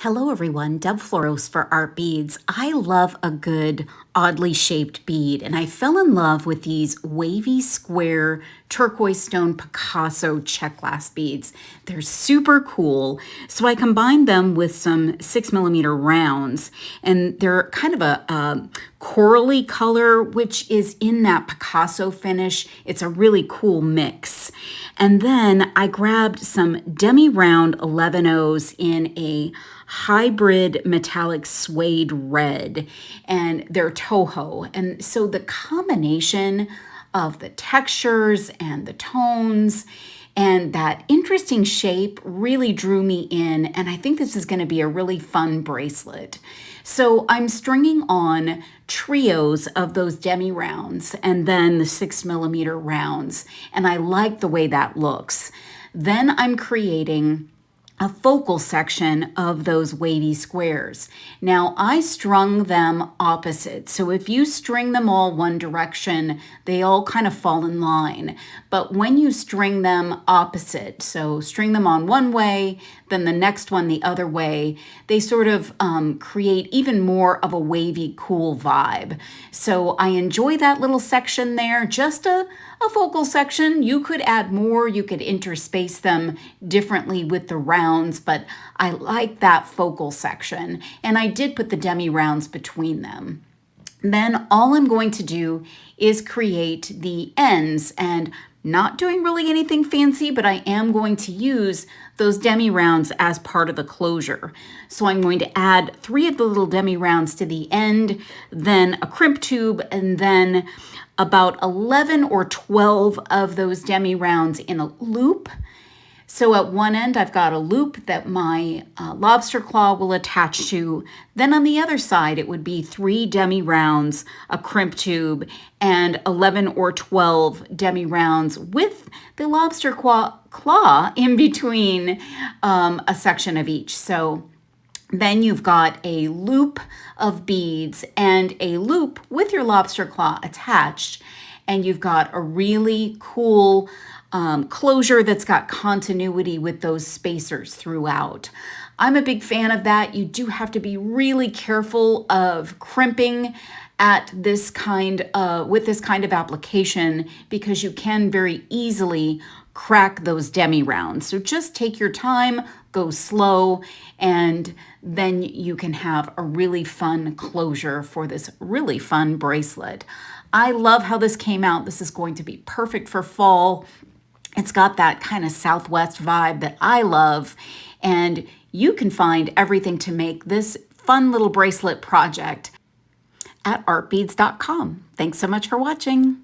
Hello everyone, Deb Floros for Art Beads. I love a good oddly shaped bead, and I fell in love with these wavy square turquoise stone Picasso check glass beads. They're super cool, so I combined them with some 6mm rounds, and they're kind of a corally color, which is in that Picasso finish. It's a really cool mix. And then I grabbed some demi-round 11-0s in a hybrid metallic suede red, and they're Toho. And so the combination of the textures and the tones and that interesting shape really drew me in, and I think this is going to be a really fun bracelet. So I'm stringing on trios of those demi rounds and then the 6mm rounds, and I like the way that looks. Then I'm creating a focal section of those wavy squares. Now I strung them opposite. So if you string them all one direction, they all kind of fall in line. But when you string them opposite, so string them on one way, then the next one the other way, they sort of create even more of a wavy, cool vibe. So I enjoy that little section there, just a focal section. You could add more, you could interspace them differently with the rounds, but I like that focal section. And I did put the demi rounds between them. Then all I'm going to do is create the ends, and not doing really anything fancy, but I am going to use those demi rounds as part of the closure. So I'm going to add 3 of the little demi rounds to the end, then a crimp tube, and then about 11 or 12 of those demi rounds in a loop. So at one end, I've got a loop that my lobster claw will attach to. Then on the other side, it would be 3 demi rounds, a crimp tube, and 11 or 12 demi rounds with the lobster claw in between a section of each. So then you've got a loop of beads and a loop with your lobster claw attached, and you've got a really cool closure that's got continuity with those spacers throughout. I'm a big fan of that. You do have to be really careful of crimping at this kind with this kind of application, because you can very easily crack those demi rounds. So just take your time, go slow, and then you can have a really fun closure for this really fun bracelet. I love how this came out. This is going to be perfect for fall. It's got that kind of Southwest vibe that I love, and you can find everything to make this fun little bracelet project at artbeads.com. Thanks so much for watching.